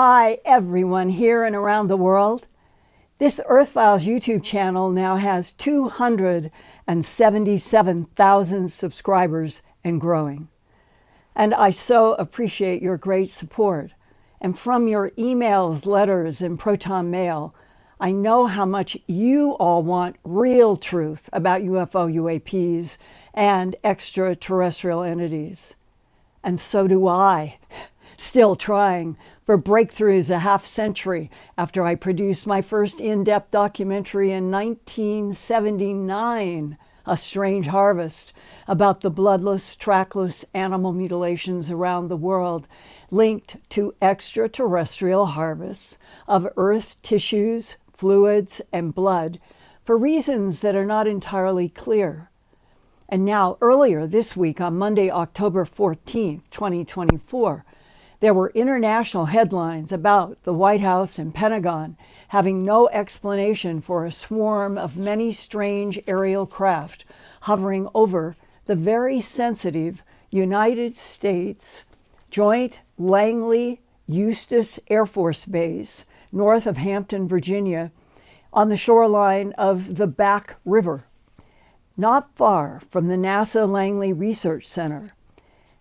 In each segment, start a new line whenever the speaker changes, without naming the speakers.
Hi, everyone here and around the world. This Earthfiles YouTube channel now has 277,000 subscribers and growing. And I so appreciate your great support. And from your emails, letters, and Proton Mail, I know how much you all want real truth about UFO, UAPs, and extraterrestrial entities. And so do I. Still trying for breakthroughs a half century after I produced my first in-depth documentary in 1979, A Strange Harvest, about the bloodless, trackless animal mutilations around the world linked to extraterrestrial harvests of earth tissues, fluids, and blood for reasons that are not entirely clear. And now, earlier this week, on Monday, October 14th, 2024, there were international headlines about the White House and Pentagon having no explanation for a swarm of many strange aerial craft hovering over the very sensitive United States Joint Langley Eustis Air Force Base north of Hampton, Virginia, on the shoreline of the Back River, not far from the NASA Langley Research Center.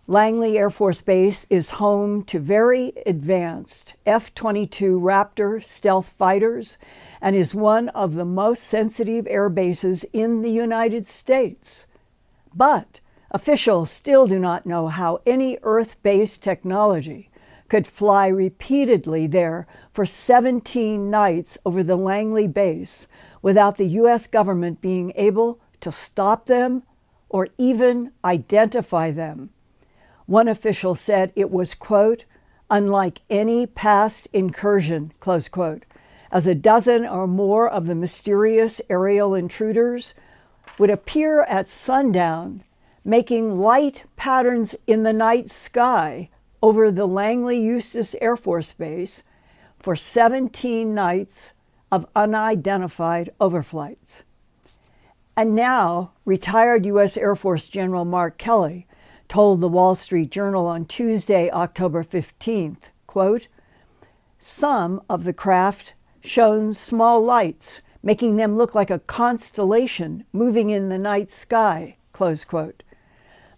Langley Air Force Base is home to very advanced F-22 Raptor stealth fighters and is one of the most sensitive air bases in the United States. But officials still do not know how any Earth-based technology could fly repeatedly there for 17 nights over the Langley base without the U.S. government being able to stop them or even identify them. One official said it was, quote, unlike any past incursion, close quote, as a dozen or more of the mysterious aerial intruders would appear at sundown, making light patterns in the night sky over the Langley Eustis Air Force Base for 17 nights of unidentified overflights. And now, retired U.S. Air Force General Mark Kelly told the Wall Street Journal on Tuesday, October 15th, quote, some of the craft shone small lights, making them look like a constellation moving in the night sky, close quote.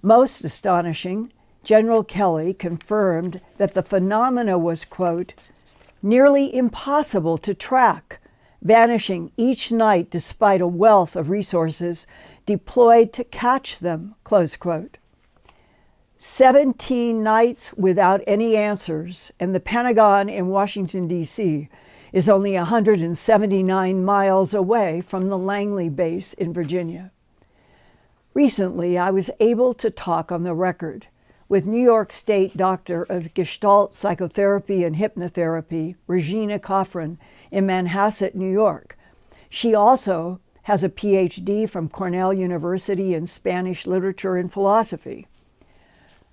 Most astonishing, General Kelly confirmed that the phenomena was, quote, nearly impossible to track, vanishing each night despite a wealth of resources deployed to catch them, close quote. 17 nights without any answers, and the Pentagon in Washington, D.C. is only 179 miles away from the Langley base in Virginia. Recently, I was able to talk on the record with New York State Doctor of Gestalt Psychotherapy and Hypnotherapy, Regina Cofrin, in Manhasset, New York. She also has a PhD from Cornell University in Spanish Literature and Philosophy.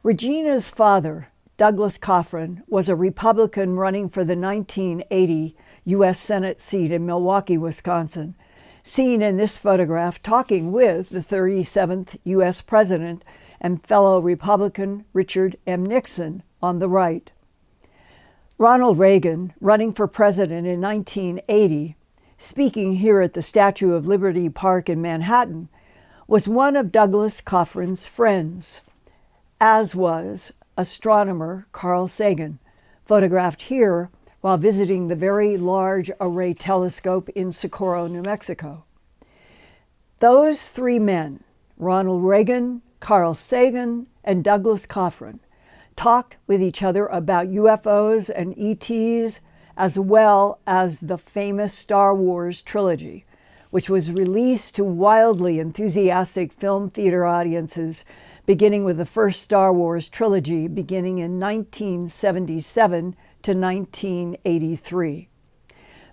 Regina's father, Douglas Cofrin, was a Republican running for the 1980 U.S. Senate seat in Milwaukee, Wisconsin, seen in this photograph talking with the 37th U.S. President and fellow Republican Richard M. Nixon on the right. Ronald Reagan, running for president in 1980, speaking here at the Statue of Liberty Park in Manhattan, was one of Douglas Cofrin's friends, as was astronomer Carl Sagan, photographed here while visiting the Very Large Array Telescope in Socorro, New Mexico. Those three men, Ronald Reagan, Carl Sagan, and Douglas Cofrin, talked with each other about UFOs and ETs, as well as the famous Star Wars trilogy, which was released to wildly enthusiastic film theater audiences, beginning with the first Star Wars trilogy beginning in 1977 to 1983.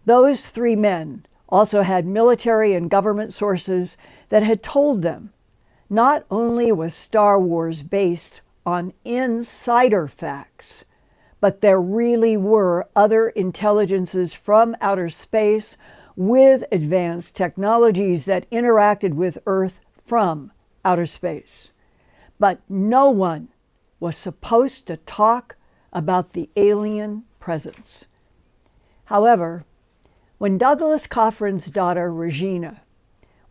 Those three men also had military and government sources that had told them not only was Star Wars based on insider facts, but there really were other intelligences from outer space with advanced technologies that interacted with Earth from outer space. But no one was supposed to talk about the alien presence. However, when Douglas Cofrin's daughter, Regina,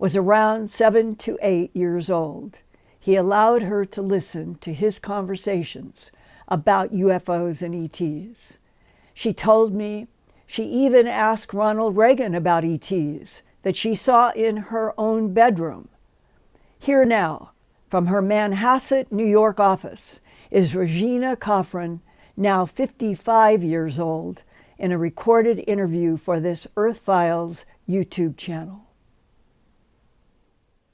was around 7 to 8 years old, he allowed her to listen to his conversations about UFOs and ETs. She told me she even asked Ronald Reagan about ETs that she saw in her own bedroom. Here now, from her Manhasset, New York office, is Regina Cofrin, now 55 years old, in a recorded interview for this Earthfiles YouTube channel.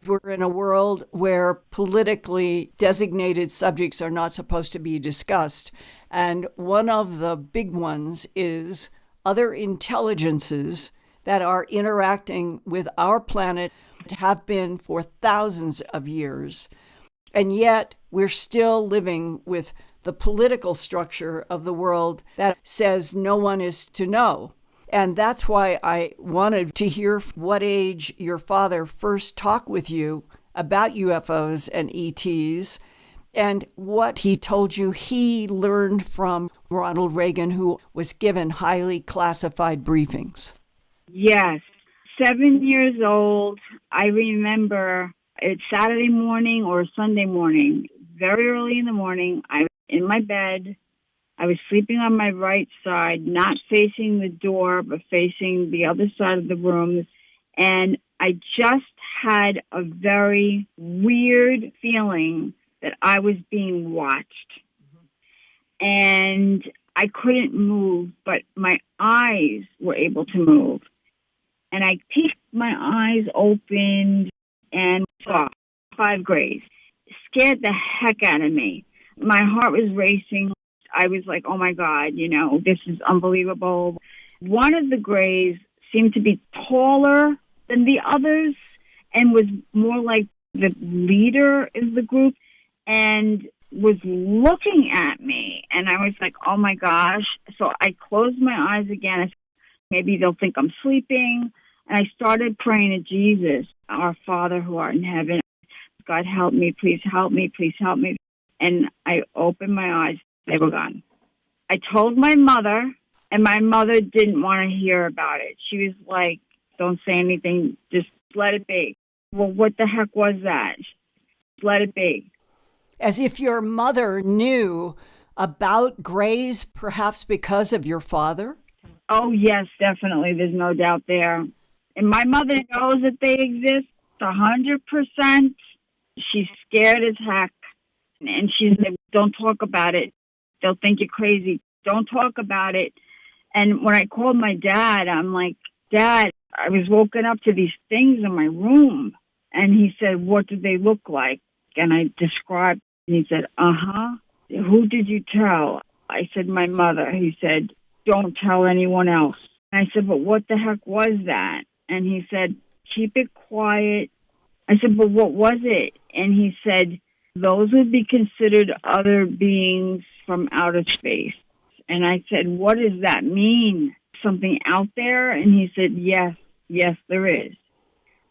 We're in a world where politically designated subjects are not supposed to be discussed. And one of the big ones is other intelligences that are interacting with our planet, have been for thousands of years. And yet we're still living with the political structure of the world that says no one is to know. And that's why I wanted to hear what age your father first talked with you about UFOs and ETs, and what he told you he learned from Ronald Reagan, who was given highly classified briefings.
Yes. 7 years old, I remember it's Saturday morning or Sunday morning, very early in the morning. I was in my bed. I was sleeping on my right side, not facing the door, but facing the other side of the room. And I just had a very weird feeling that I was being watched. Mm-hmm. And I couldn't move, but my eyes were able to move. And I peeked, my eyes opened, and saw 5 grays. Scared the heck out of me. My heart was racing. I was like, oh my God, this is unbelievable. One of the grays seemed to be taller than the others and was more like the leader of the group and was looking at me. And I was like, oh my gosh. So I closed my eyes again. I said, maybe they'll think I'm sleeping. And I started praying to Jesus, our Father who art in heaven. God, help me, please help me, please help me. And I opened my eyes. They were gone. I told my mother, and my mother didn't want to hear about it. She was like, don't say anything, just let it be. Well, what the heck was that? Let it be.
As if your mother knew about grays, perhaps because of your father?
Oh, yes, definitely. There's no doubt there. And my mother knows that they exist 100%. She's scared as heck. And she's like, don't talk about it. They'll think you're crazy. Don't talk about it. And when I called my dad, I'm like, Dad, I was woken up to these things in my room. And he said, what did they look like? And I described, and he said, uh-huh. Who did you tell? I said, my mother. He said, don't tell anyone else. And I said, but what the heck was that? And he said, keep it quiet. I said, but what was it? And he said, those would be considered other beings from outer space. And I said, what does that mean? Something out there? And he said, yes, there is.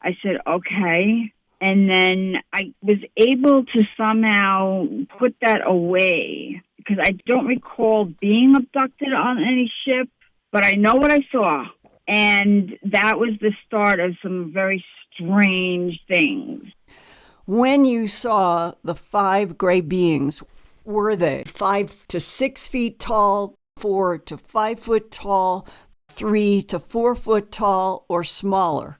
I said, okay. And then I was able to somehow put that away because I don't recall being abducted on any ship, but I know what I saw. And that was the start of some very strange things.
When you saw the 5 gray beings, were they 5 to 6 feet tall, 4 to 5 foot tall, 3 to 4 foot tall, or smaller?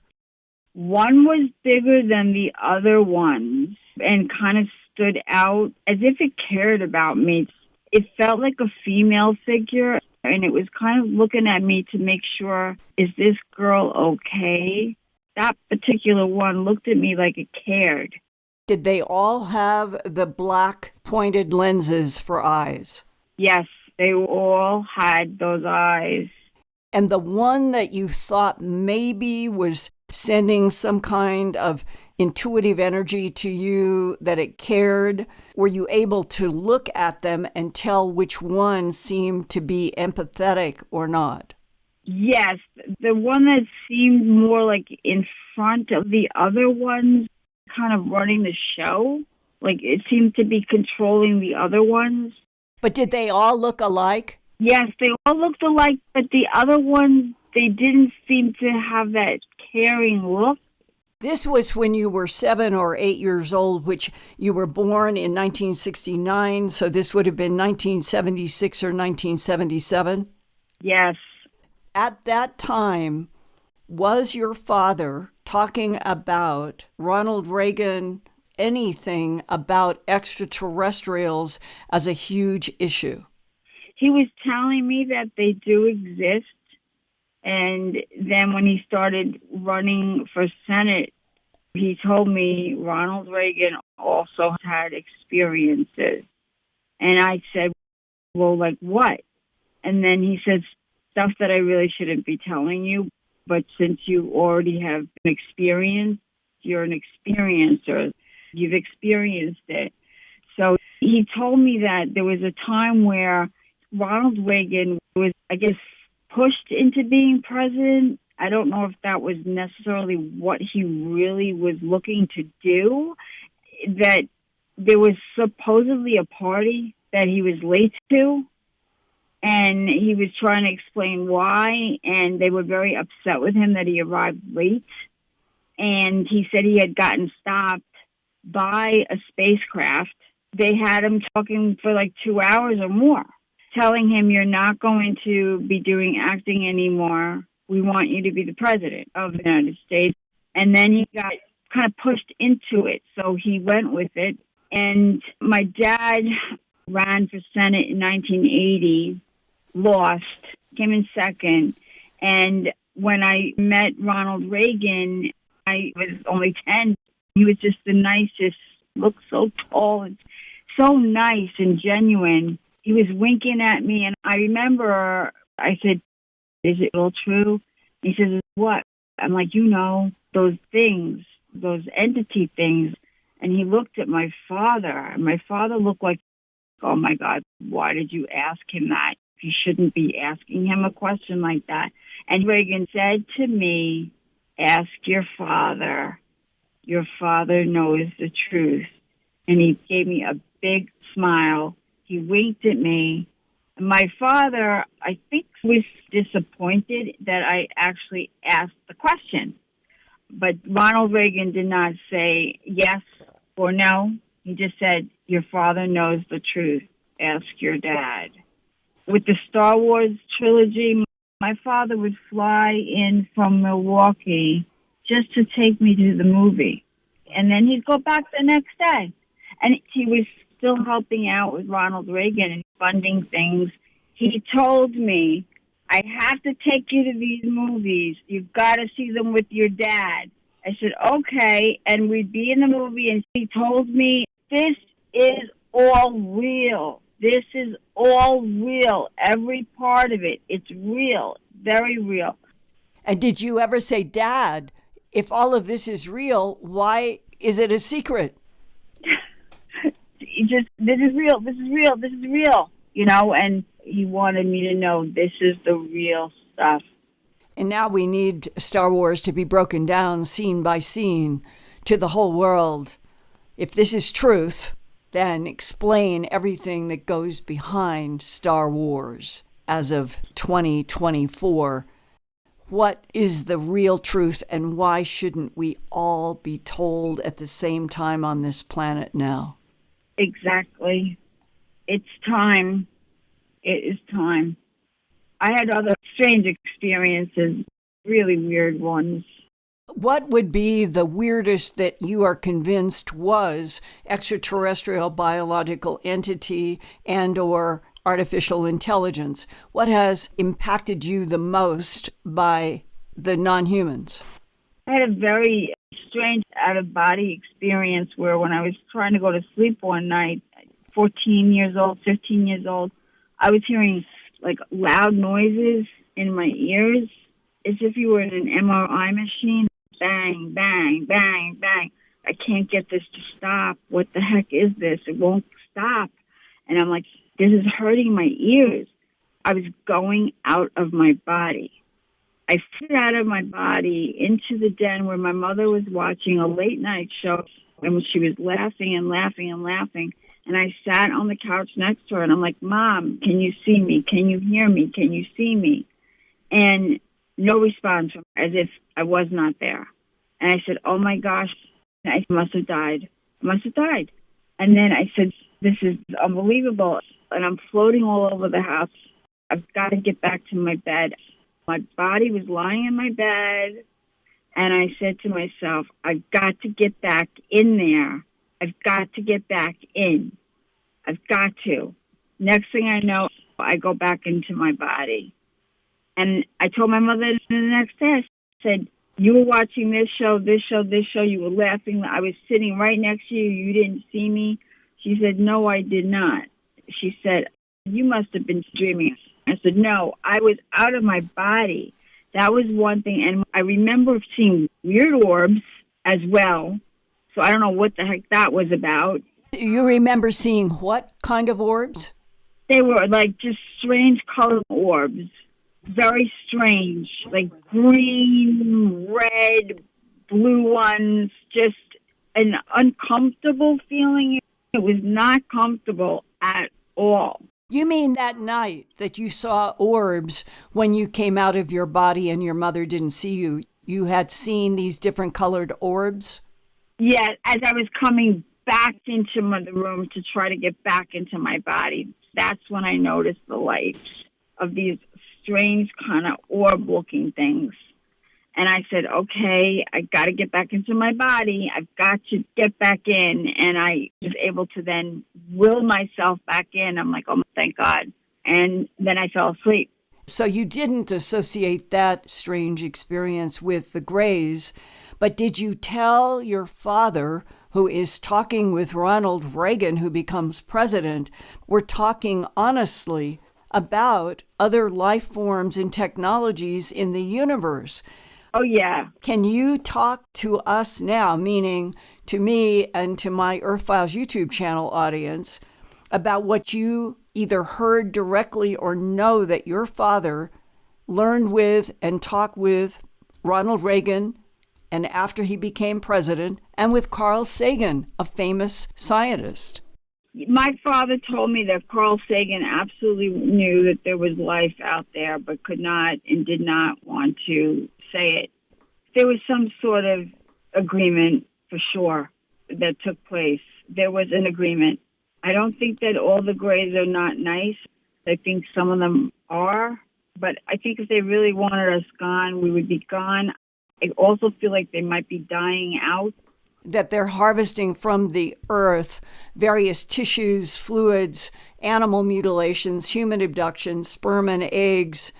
One was bigger than the other ones and kind of stood out as if it cared about me. It felt like a female figure, and it was kind of looking at me to make sure, is this girl okay? That particular one looked at me like it cared.
Did they all have the black pointed lenses for eyes?
Yes, they all had those eyes.
And the one that you thought maybe was sending some kind of intuitive energy to you, that it cared, were you able to look at them and tell which one seemed to be empathetic or not?
Yes, the one that seemed more like in front of the other ones, kind of running the show, like it seemed to be controlling the other ones.
But did they all look alike?
Yes, they all looked alike, but the other ones, they didn't seem to have that caring look.
This was when you were 7 or 8 years old, which you were born in 1969. So this would have been 1976 or 1977.
Yes.
At that time, was your father talking about Ronald Reagan, anything about extraterrestrials as a huge issue?
He was telling me that they do exist. And then when he started running for Senate, he told me Ronald Reagan also had experiences. And I said, well, like what? And then he said stuff that I really shouldn't be telling you. But since you already have an experience, you're an experiencer. You've experienced it. So he told me that there was a time where Ronald Reagan was, I guess, pushed into being president. I don't know if that was necessarily what he really was looking to do, that there was supposedly a party that he was late to, and he was trying to explain why, and they were very upset with him that he arrived late. And he said he had gotten stopped by a spacecraft. They had him talking for like 2 hours or more, telling him, you're not going to be doing acting anymore. We want you to be the president of the United States. And then he got kind of pushed into it. So he went with it. And my dad ran for Senate in 1980, lost, came in second. And when I met Ronald Reagan, I was only 10. He was just the nicest, looked so tall and so nice and genuine. He was winking at me, and I remember I said, is it all true? He says, what? I'm like, those things, those entity things. And he looked at my father, and my father looked like, oh, my God, why did you ask him that? You shouldn't be asking him a question like that. And Reagan said to me, ask your father. Your father knows the truth. And he gave me a big smile. He winked at me. My father, I think, was disappointed that I actually asked the question. But Ronald Reagan did not say yes or no. He just said, your father knows the truth. Ask your dad. With the Star Wars trilogy, my father would fly in from Milwaukee just to take me to the movie. And then he'd go back the next day. And he was still helping out with Ronald Reagan and funding things. He told me, I have to take you to these movies. You've got to see them with your dad. I said, okay. And we'd be in the movie, and he told me, this is all real. This is all real. Every part of it. It's real. Very real.
And did you ever say, Dad, if all of this is real, why is it a secret?
This is real, this is real, this is real, and he wanted me to know this is the real stuff.
And now we need Star Wars to be broken down scene by scene to the whole world. If this is truth, then explain everything that goes behind Star Wars as of 2024. What is the real truth, and why shouldn't we all be told at the same time on this planet now?
Exactly. It's time. It is time. I had other strange experiences, really weird ones.
What would be the weirdest that you are convinced was extraterrestrial biological entity and or artificial intelligence? What has impacted you the most by the non-humans?
I had a very strange out-of-body experience where when I was trying to go to sleep one night, 14 years old, 15 years old, I was hearing like loud noises in my ears as if you were in an MRI machine. Bang, bang, bang, bang. I can't get this to stop. What the heck is this? It won't stop. And I'm like, this is hurting my ears. I was going out of my body. I fit out of my body into the den where my mother was watching a late night show, and she was laughing and laughing and laughing. And I sat on the couch next to her, and I'm like, Mom, can you see me? Can you hear me? Can you see me? And no response, as if I was not there. And I said, oh, my gosh, I must have died. I must have died. And then I said, this is unbelievable. And I'm floating all over the house. I've got to get back to my bed. My body was lying in my bed. And I said to myself, I've got to get back in there. I've got to get back in. I've got to. Next thing I know, I go back into my body. And I told my mother the next day, I said, you were watching this show, this show, this show. You were laughing. I was sitting right next to you. You didn't see me. She said, no, I did not. She said, you must have been dreaming. I said, no, I was out of my body. That was one thing. And I remember seeing weird orbs as well. So I don't know what the heck that was about.
You remember seeing what kind of orbs?
They were like just strange colored orbs. Very strange, like green, red, blue ones, just an uncomfortable feeling. It was not comfortable at all.
You mean that night that you saw orbs when you came out of your body and your mother didn't see you? You had seen these different colored orbs?
Yeah, as I was coming back into the room to try to get back into my body, that's when I noticed the lights of these strange kind of orb-looking things. And I said, okay, I got to get back into my body. I've got to get back in. And I was able to then will myself back in. I'm like, oh, thank God. And then I fell asleep.
So you didn't associate that strange experience with the Greys, but did you tell your father, who is talking with Ronald Reagan, who becomes president, we're talking honestly about other life forms and technologies in the universe?
Oh, yeah.
Can you talk to us now, meaning to me and to my Earthfiles YouTube channel audience, about what you either heard directly or know that your father learned with and talked with Ronald Reagan, and after he became president, and with Carl Sagan, a famous scientist?
My father told me that Carl Sagan absolutely knew that there was life out there, but could not and did not want to say it. There was some sort of agreement, for sure, that took place. There was an agreement. I don't think that all the Greys are not nice. I think some of them are. But I think if they really wanted us gone, we would be gone. I also feel like they might be dying out.
That they're harvesting from the earth various tissues, fluids, animal mutilations, human abductions, sperm and eggs,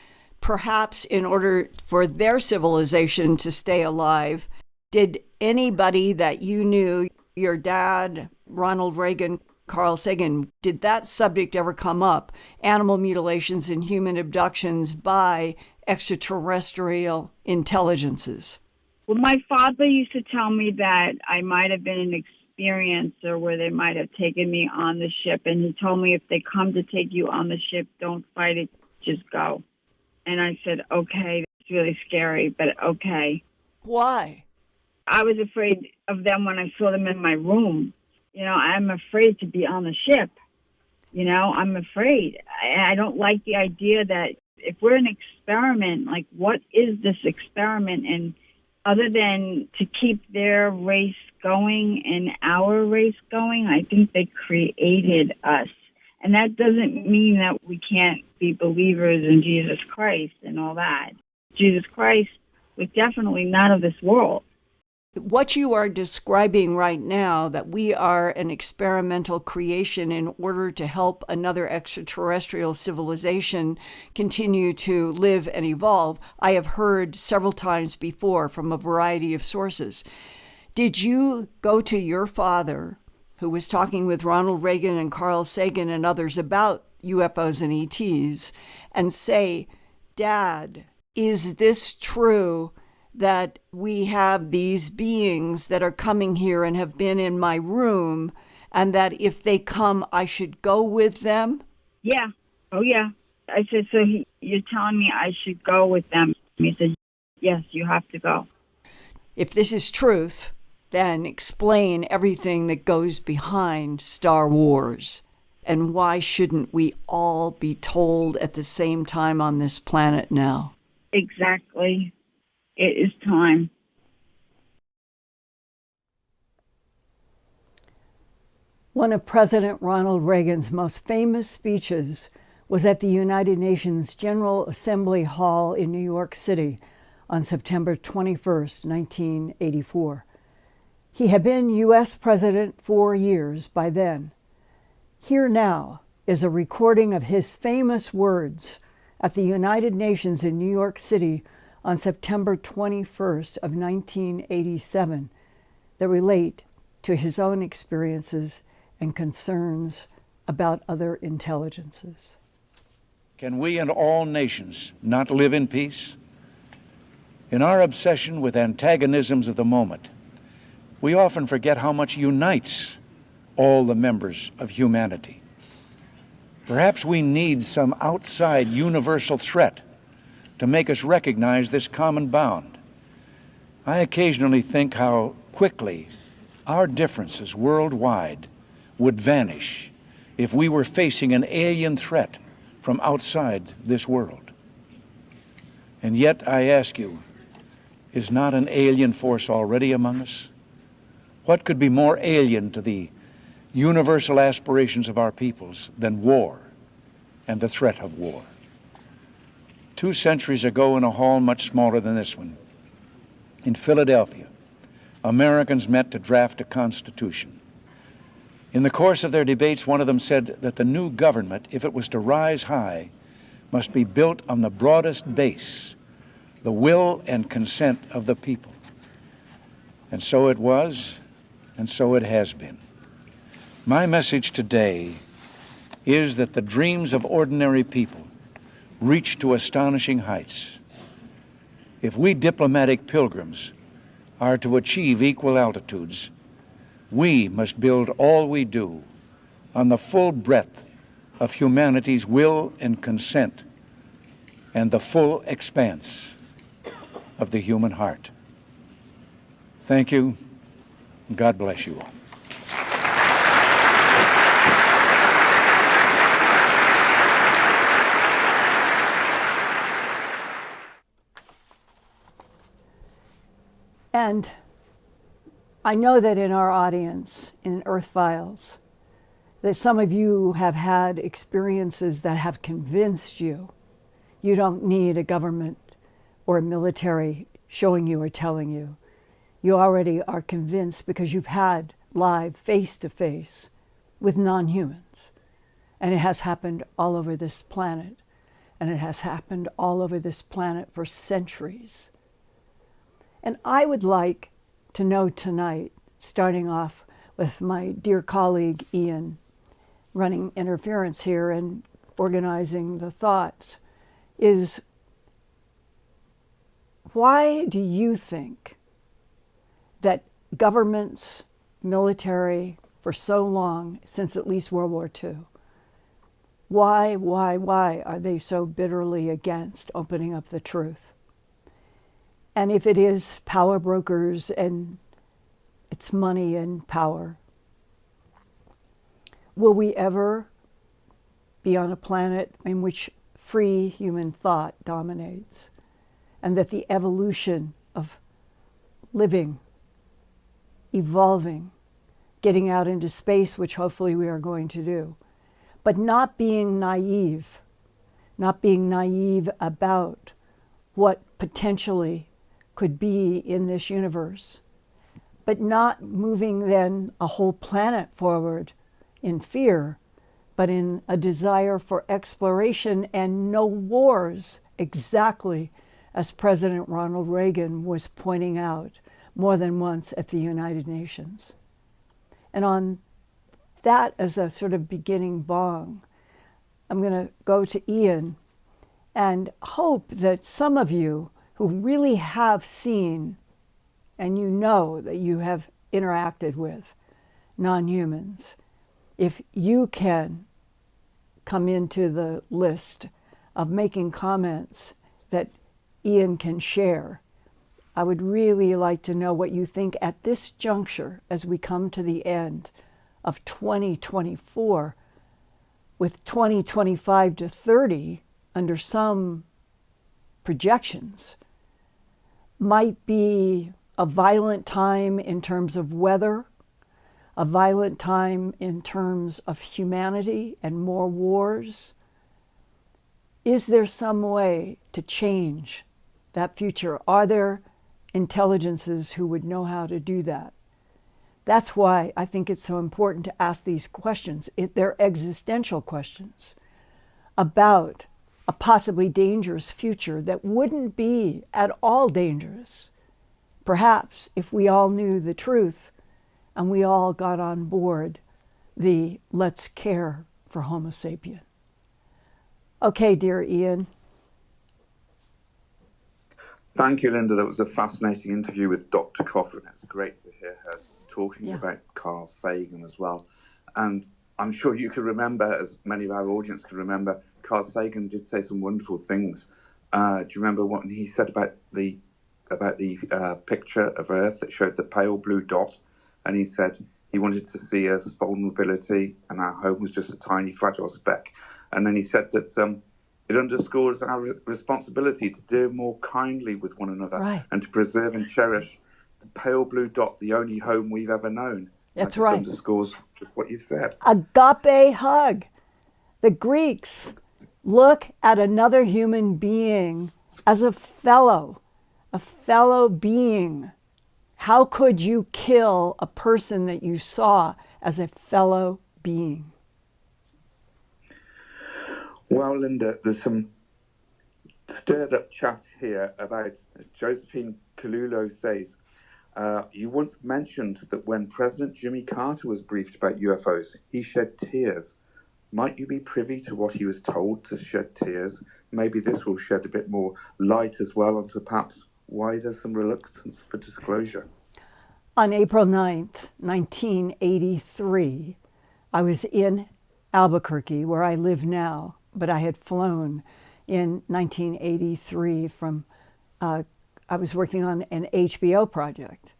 perhaps in order for their civilization to stay alive. Did anybody that you knew, your dad, Ronald Reagan, Carl Sagan, did that subject ever come up? Animal mutilations and human abductions by extraterrestrial intelligences?
Well, my father used to tell me that I might have been an experiencer where they might have taken me on the ship. And he told me, if they come to take you on the ship, don't fight it, just go. And I said, okay, it's really scary, but okay.
Why?
I was afraid of them when I saw them in my room. You know, I'm afraid to be on the ship. You know, I'm afraid. I don't like the idea that if we're an experiment, like, what is this experiment? And other than to keep their race going and our race going, I think they created us. And that doesn't mean that we can't be believers in Jesus Christ and all that. Jesus Christ was definitely not of this world.
What you are describing right now, that we are an experimental creation in order to help another extraterrestrial civilization continue to live and evolve, I have heard several times before from a variety of sources. Did you go to your father, who was talking with Ronald Reagan and Carl Sagan and others about UFOs and ETs, and say, Dad, is this true that we have these beings that are coming here and have been in my room, and that if they come, I should go with them?
Yeah. Oh, yeah. I said, so you're telling me I should go with them? He said, yes, you have to go.
If this is truth, then explain everything that goes behind Star Wars. And why shouldn't we all be told at the same time on this planet now?
Exactly. It is time.
One of President Ronald Reagan's most famous speeches was at the United Nations General Assembly Hall in New York City on September 21st, 1984. He had been U.S. President 4 years by then. Here now is a recording of his famous words at the United Nations in New York City on September 21st of 1987 that relate to his own experiences and concerns about other intelligences.
Can we and all nations not live in peace? In our obsession with antagonisms of the moment, we often forget how much unites all the members of humanity. Perhaps we need some outside universal threat to make us recognize this common bond. I occasionally think how quickly our differences worldwide would vanish if we were facing an alien threat from outside this world. And yet, I ask you, is not an alien force already among us? What could be more alien to the universal aspirations of our peoples than war and the threat of war? 2 centuries ago, in a hall much smaller than this one, in Philadelphia, Americans met to draft a constitution. In the course of their debates, one of them said that the new government, if it was to rise high, must be built on the broadest base, the will and consent of the people. And so it was, and so it has been. My message today is that the dreams of ordinary people reach to astonishing heights. If we diplomatic pilgrims are to achieve equal altitudes, we must build all we do on the full breadth of humanity's will and consent and the full expanse of the human heart. Thank you. God bless you all.
And I know that in our audience, in Earthfiles, that some of you have had experiences that have convinced you you don't need a government or a military showing you or telling you. You already are convinced because you've had live face-to-face with non-humans. And it has happened all over this planet. And it has happened all over this planet for centuries. And I would like to know tonight, starting off with my dear colleague Ian, running interference here and organizing the thoughts, is why do you think that governments, military, for so long, since at least World War II, why are they so bitterly against opening up the truth? And if it is power brokers and it's money and power, will we ever be on a planet in which free human thought dominates, and that the evolution of living, evolving, getting out into space, which hopefully we are going to do, but not being naive about what potentially could be in this universe, but not moving then a whole planet forward in fear, but in a desire for exploration and no wars, exactly as President Ronald Reagan was pointing out more than once at the United Nations. And on that as a sort of beginning bong, I'm going to go to Ian and hope that some of you who really have seen, and you know that you have interacted with non-humans, if you can come into the list of making comments that Ian can share I would really like to know what you think at this juncture as we come to the end of 2024, with 2025 to 30 under some projections might be a violent time in terms of weather, a violent time in terms of humanity and more wars. Is there some way to change that future? Are there intelligences who would know how to do that? That's why I think it's so important to ask these questions. They're existential questions about a possibly dangerous future that wouldn't be at all dangerous, perhaps, if we all knew the truth and we all got on board the let's care for Homo sapien. Okay, dear Ian.
Thank you, Linda. That was a fascinating interview with Dr. Cofrin. It's great to hear her talking about Carl Sagan as well. And I'm sure you can remember, as many of our audience can remember, Carl Sagan did say some wonderful things. Do you remember what he said about the picture of Earth that showed the pale blue dot? And he said he wanted to see us vulnerability and our home was just a tiny fragile speck. And then he said that it underscores our responsibility to deal more kindly with one another and to preserve and cherish the pale blue dot, the only home we've ever known.
That's
that
right.
Underscores just what you've said.
Agape hug. The Greeks look at another human being as a fellow being. How could you kill a person that you saw as a fellow being?
Well, Linda, there's some stirred up chat here about Josephine Kalulo says, you once mentioned that when President Jimmy Carter was briefed about UFOs, he shed tears. Might you be privy to what he was told to shed tears? Maybe this will shed a bit more light as well onto perhaps why there's some reluctance for disclosure.
On April 9th, 1983, I was in Albuquerque, where I live now, but I had flown in 1983 from, I was working on an HBO project.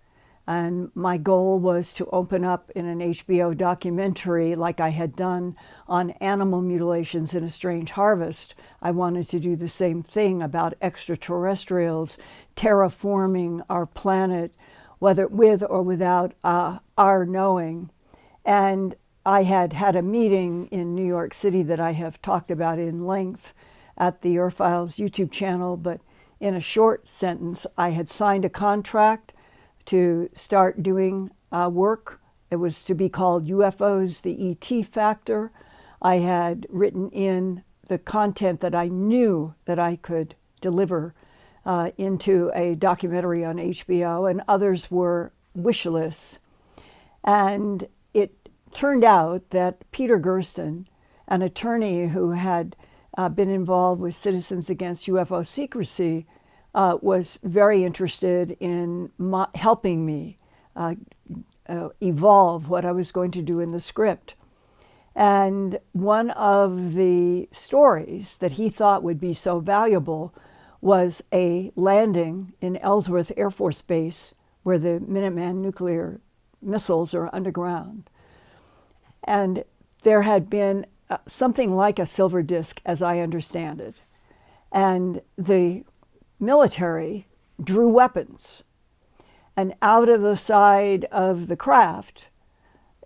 And my goal was to open up in an HBO documentary like I had done on animal mutilations in A Strange Harvest. I wanted to do the same thing about extraterrestrials terraforming our planet, whether with or without our knowing. And I had had a meeting in New York City that I have talked about in length at the Earthfiles YouTube channel, but in a short sentence, I had signed a contract to start doing work. It was to be called UFOs, the ET Factor. I had written in the content that I knew that I could deliver into a documentary on HBO, and others were wish lists. And it turned out that Peter Gersten, an attorney who had been involved with Citizens Against UFO Secrecy, was very interested in helping me evolve what I was going to do in the script. And one of the stories that he thought would be so valuable was a landing in Ellsworth Air Force Base, where the Minuteman nuclear missiles are underground. And there had been something like a silver disc, as I understand it. And the military drew weapons. And out of the side of the craft,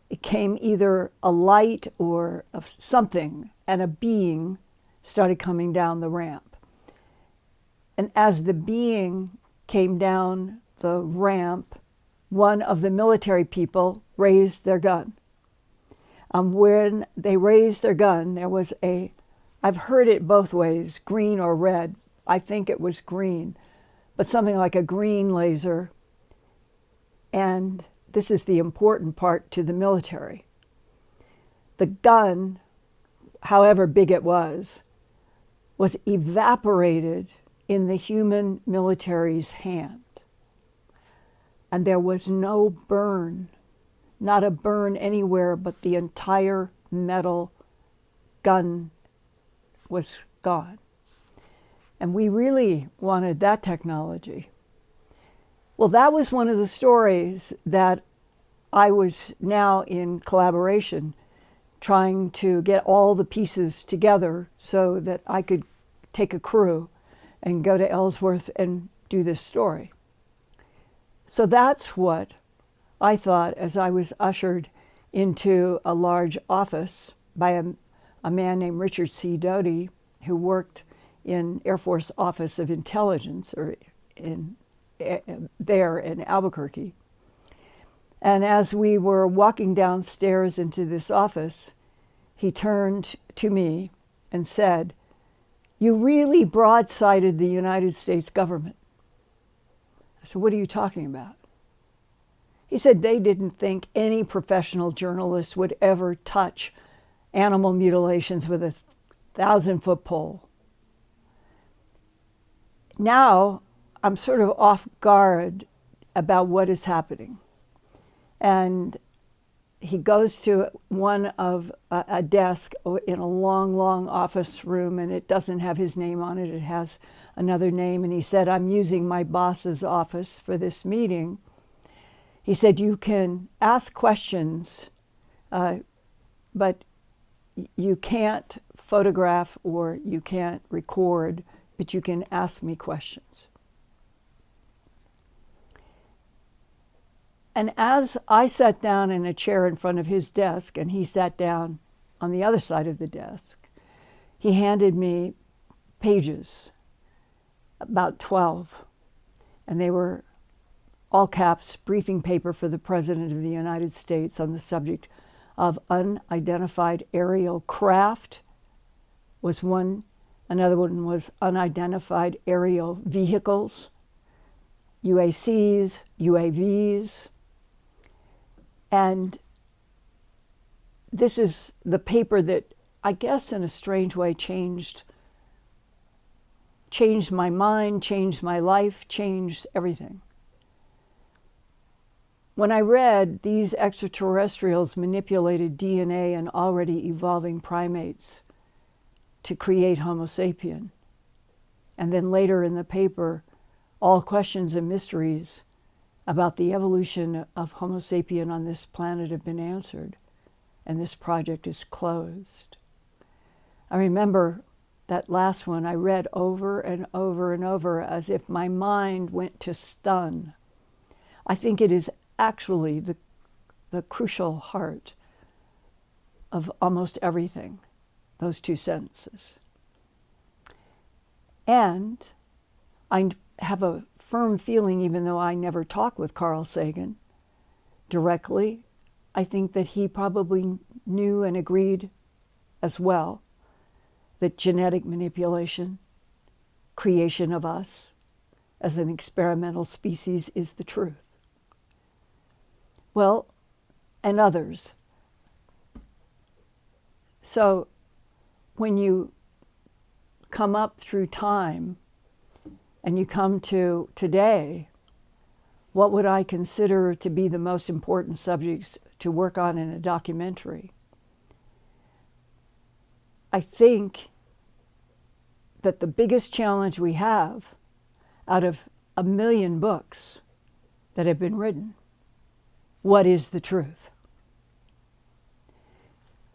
it came either a light or something, and a being started coming down the ramp. And as the being came down the ramp, one of the military people raised their gun. When they raised their gun, there was I've heard it both ways, green or red. I think it was green, but something like a green laser. And this is the important part to the military. The gun, however big it was evaporated in the human military's hand. And there was no burn, not a burn anywhere, but the entire metal gun was gone. And we really wanted that technology. Well, that was one of the stories that I was now in collaboration trying to get all the pieces together so that I could take a crew and go to Ellsworth and do this story. So that's what I thought as I was ushered into a large office by a man named Richard C. Doty, who worked in Air Force Office of Intelligence or there in Albuquerque. And as we were walking downstairs into this office, he turned to me and said, "You really broadsided the United States government." I said, "What are you talking about?" He said they didn't think any professional journalist would ever touch animal mutilations with a 1,000-foot pole. Now I'm sort of off guard about what is happening. And he goes to one of a desk in a long, long office room, and it doesn't have his name on it. It has another name. And he said, "I'm using my boss's office for this meeting." He said, "You can ask questions, but you can't photograph or you can't record, but you can ask me questions." And as I sat down in a chair in front of his desk and he sat down on the other side of the desk, he handed me pages, about 12, and they were all caps briefing paper for the President of the United States on the subject of unidentified aerial craft was one. Another one was unidentified aerial vehicles, UACs, UAVs. And this is the paper that I guess in a strange way changed my mind, changed my life, changed everything. When I read these extraterrestrials manipulated DNA in already evolving primates to create Homo sapien, and then later in the paper, all questions and mysteries about the evolution of Homo sapien on this planet have been answered, and this project is closed. I remember that last one I read over and over and over as if my mind went to stun. I think it is actually the crucial heart of almost everything, those two sentences. And I have a firm feeling, even though I never talk with Carl Sagan directly, I think that he probably knew and agreed as well that genetic manipulation, creation of us as an experimental species is the truth. Well, and others. So when you come up through time and you come to today, what would I consider to be the most important subjects to work on in a documentary? I think that the biggest challenge we have out of 1 million books that have been written, what is the truth?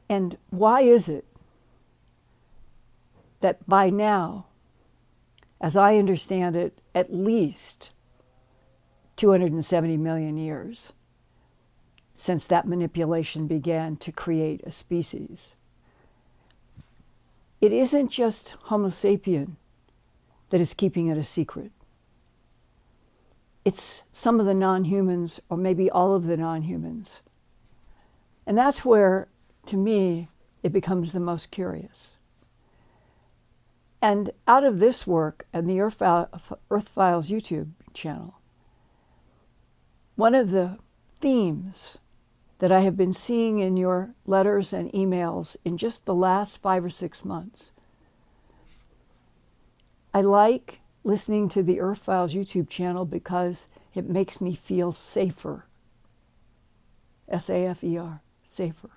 And why is it that by now, as I understand it, at least 270 million years since that manipulation began to create a species, it isn't just Homo sapien that is keeping it a secret. It's some of the non-humans, or maybe all of the non-humans. And that's where, to me, it becomes the most curious. And out of this work and the Earthfiles YouTube channel, one of the themes that I have been seeing in your letters and emails in just the last 5 or 6 months, I like listening to the Earthfiles YouTube channel because it makes me feel safer. S-A-F-E-R, safer.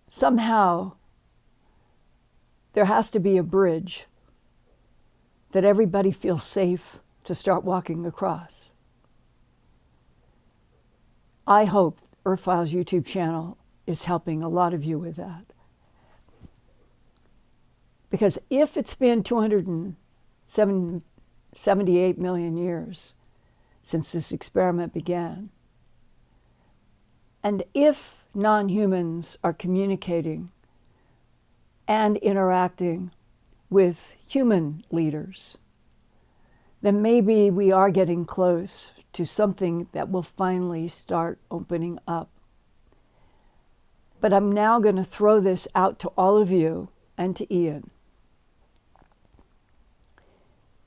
Somehow, there has to be a bridge that everybody feels safe to start walking across. I hope Earthfiles YouTube channel is helping a lot of you with that. Because if it's been 278 million years since this experiment began, and if non-humans are communicating and interacting with human leaders, then maybe we are getting close to something that will finally start opening up. But I'm now going to throw this out to all of you and to Ian.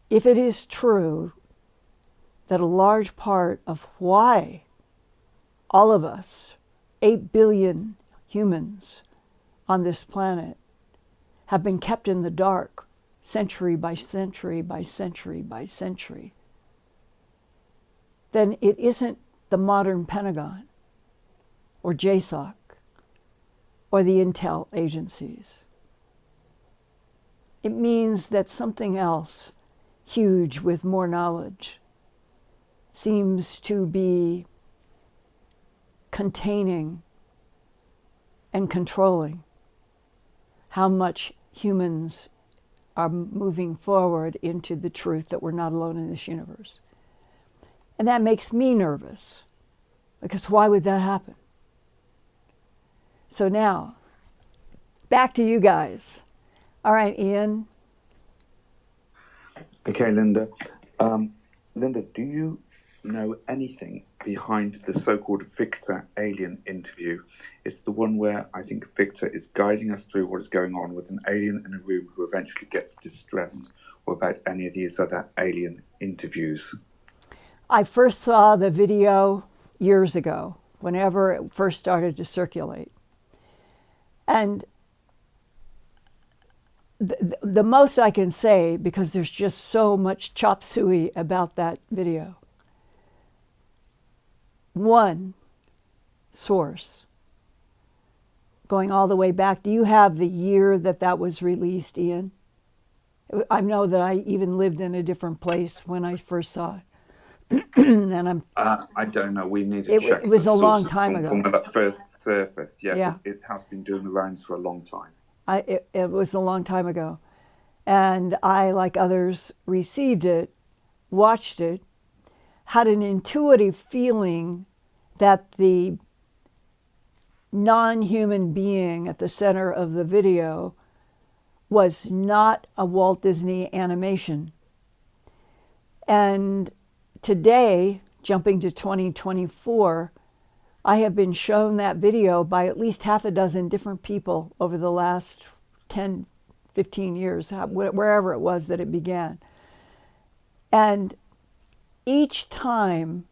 If it is true that a large part of why all of us, 8 billion humans on this planet, have been kept in the dark century by century by century by century, then it isn't the modern Pentagon or JSOC or the intel agencies. It means that something else huge with more knowledge seems to be containing and controlling how much humans are moving forward into the truth that we're not alone in this universe. And that makes me nervous, because why would that happen? So now, back to you guys. All right, Ian.
Okay, Linda. Linda, do you know anything behind the so-called Victor alien interview? It's the one where I think Victor is guiding us through what is going on with an alien in a room who eventually gets distressed, or about any of these other alien interviews.
I first saw the video years ago, whenever it first started to circulate. And the most I can say, because there's just so much chop suey about that video. One source, going all the way back. Do you have the year that that was released, Ian? I know that I even lived in a different place when I first saw it. And
I don't know. We need to check.
It was
the
a long
sources
time
from
ago.
When that first surfaced.
Yeah.
It has been doing the rounds for a long time.
It was a long time ago. And I, like others, received it, watched it, had an intuitive feeling that the non-human being at the center of the video was not a Walt Disney animation. And today, jumping to 2024, I have been shown that video by at least half a dozen different people over the last 10, 15 years, wherever it was that it began. And each time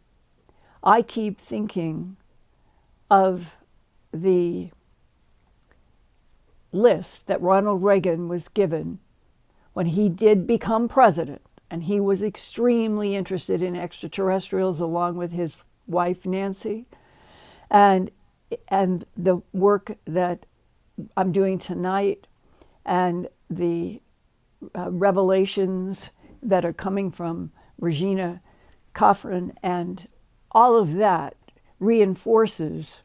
I keep thinking of the list that Ronald Reagan was given when he did become president, and he was extremely interested in extraterrestrials along with his wife, Nancy, and the work that I'm doing tonight, and the revelations that are coming from Regina Cofrin, and all of that reinforces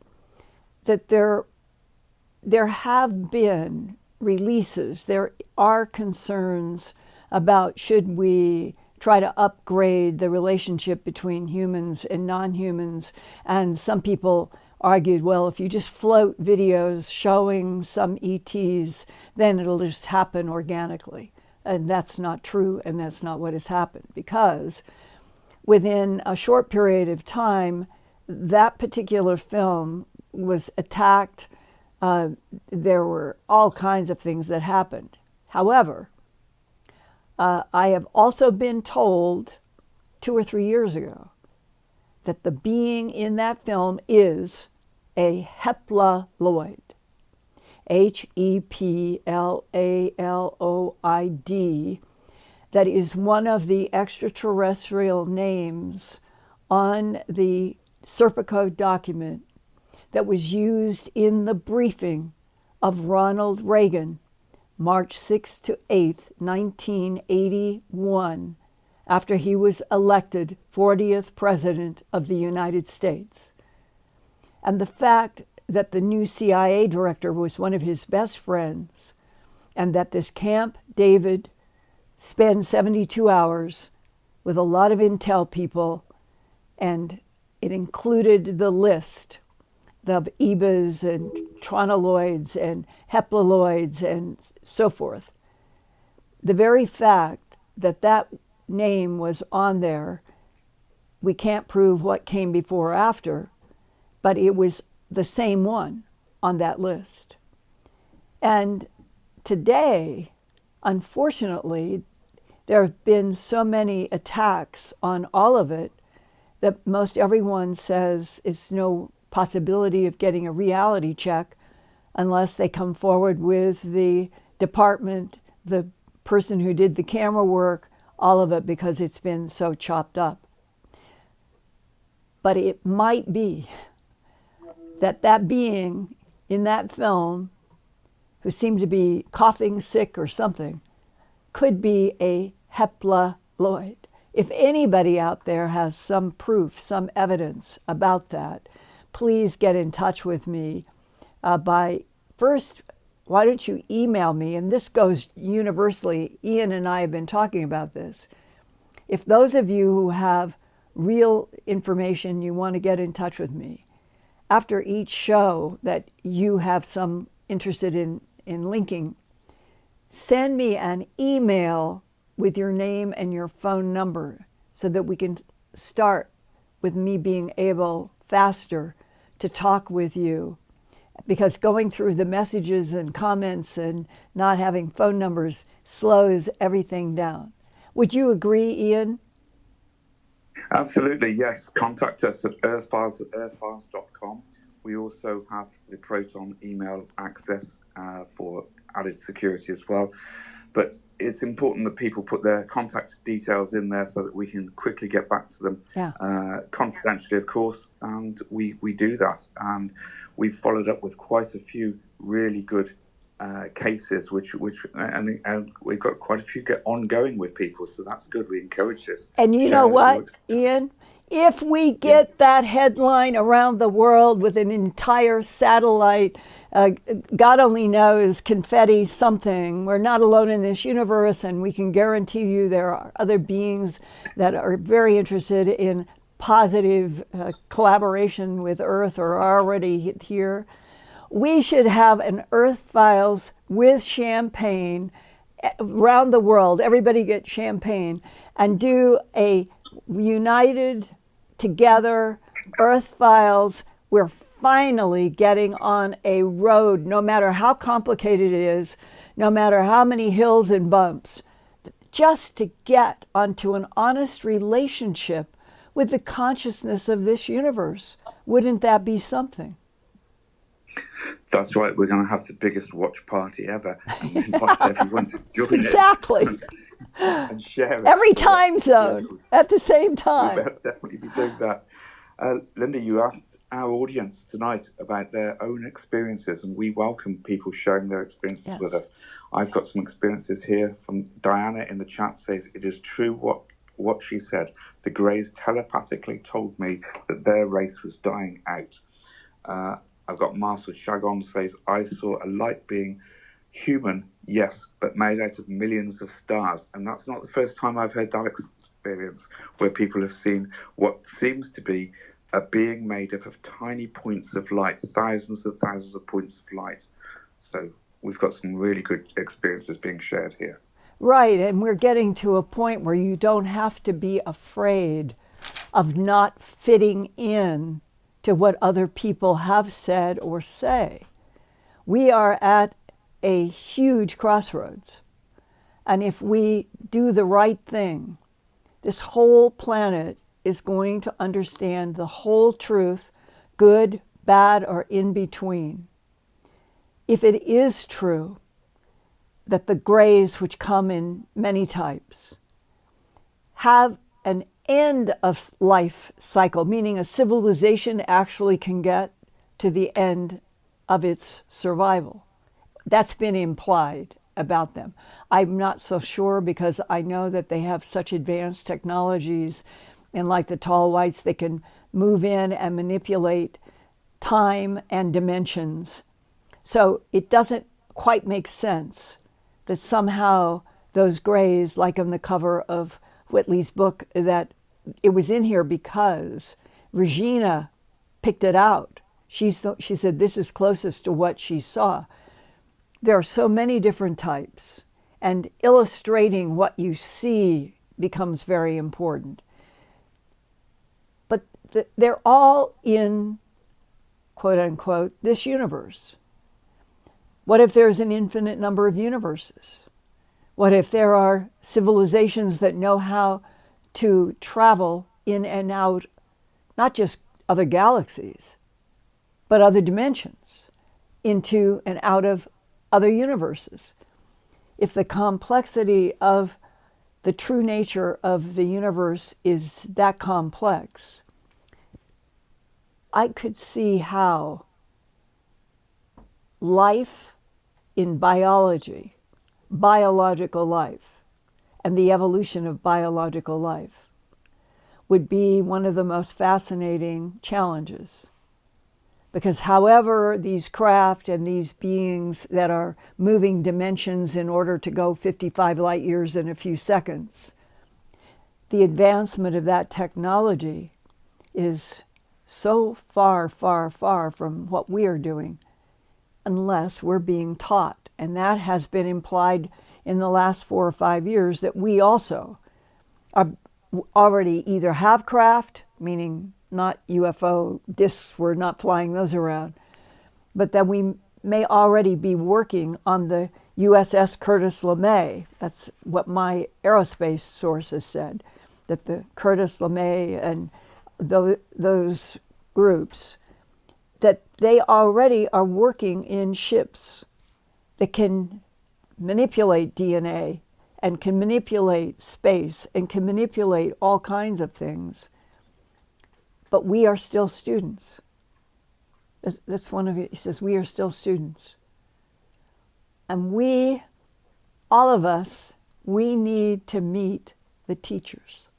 that there have been releases. There are concerns about should we try to upgrade the relationship between humans and non-humans. And some people argued, well, if you just float videos showing some ETs, then it'll just happen organically. And that's not true, and that's not what has happened, because within a short period of time, that particular film was attacked. There were all kinds of things that happened. However, I have also been told 2 or 3 years ago that the being in that film is a Heploid, Heploid, that is one of the extraterrestrial names on the Serpico document that was used in the briefing of Ronald Reagan March 6th to 8th, 1981, after he was elected 40th President of the United States. And the fact that the new CIA director was one of his best friends, and that this Camp David spent 72 hours with a lot of intel people, and it included the list of EBAs and tronoloids and heptaloids and so forth. The very fact that that name was on there, we can't prove what came before or after, but it was the same one on that list. And today, unfortunately, there have been so many attacks on all of it that most everyone says it's no possibility of getting a reality check unless they come forward with the department, the person who did the camera work, all of it, because it's been so chopped up. But it might be that that being in that film, who seemed to be coughing sick or something, could be a heptaloid. If anybody out there has some proof, some evidence about that, please get in touch with me by first, why don't you email me? And this goes universally. Ian and I have been talking about this. If those of you who have real information, you want to get in touch with me, after each show that you have some interested in linking, send me an email with your name and your phone number so that we can start with me being able faster to talk with you. Because going through the messages and comments and not having phone numbers slows everything down. Would you agree, Ian?
Absolutely, yes. Contact us at earthfiles@earthfiles.com. We also have the Proton email access for added security as well. But it's important that people put their contact details in there so that we can quickly get back to them, confidentially, of course. And we do that. And we've followed up with quite a few really good cases, and we've got quite a few ongoing with people. So that's good. We encourage this.
And you know what, Ian? If we get that headline around the world with an entire satellite, God only knows, confetti something, we're not alone in this universe, and we can guarantee you there are other beings that are very interested in positive collaboration with Earth or are already here. We should have an Earthfiles with champagne around the world. Everybody get champagne and do a united together Earthfiles. We're finally getting on a road, no matter how complicated it is, no matter how many hills and bumps, just to get onto an honest relationship with the consciousness of this universe. Wouldn't that be something?
That's right. We're going to have the biggest watch party ever. And invite everyone to join
exactly.
it. And share it.
Every time zone at the same time.
We'll definitely be doing that. Linda, you asked our audience tonight about their own experiences, and we welcome people sharing their experiences with us. I've got some experiences here from Diana in the chat. Says, it is true what she said. The Greys telepathically told me that their race was dying out. I've got Marcel Chagon says, I saw a light being human, yes, but made out of millions of stars. And that's not the first time I've heard that experience, where people have seen what seems to be a being made up of tiny points of light, thousands of points of light. So we've got some really good experiences being shared here.
Right, and we're getting to a point where you don't have to be afraid of not fitting in to what other people have said or say. We are at a huge crossroads. And if we do the right thing, this whole planet is going to understand the whole truth, good, bad, or in between. If it is true that the Greys, which come in many types, have an end of life cycle, meaning a civilization actually can get to the end of its survival. That's been implied. about them. I'm not so sure because I know that they have such advanced technologies, and like the tall whites, they can move in and manipulate time and dimensions. So it doesn't quite make sense that somehow those grays, like on the cover of Whitley's book, that it was in here because Regina picked it out. She said this is closest to what she saw. There are so many different types, and illustrating what you see becomes very important. But they're all in, quote unquote, this universe. What if there's an infinite number of universes? What if there are civilizations that know how to travel in and out, not just other galaxies, but other dimensions, into and out of other universes? If the complexity of the true nature of the universe is that complex, I could see how life in biology, biological life, and the evolution of biological life would be one of the most fascinating challenges. Because however these craft and these beings that are moving dimensions in order to go 55 light years in a few seconds, the advancement of that technology is so far, far, far from what we are doing, unless we're being taught. And that has been implied in the last 4 or 5 years, that we also are already either have craft, meaning not UFO discs, we're not flying those around, but that we may already be working on the USS Curtis LeMay. That's what my aerospace sources said, that the Curtis LeMay and those groups, that they already are working in ships that can manipulate DNA and can manipulate space and can manipulate all kinds of things. But we are still students. That's one of it. He says, we are still students. And we, all of us, we need to meet the teachers.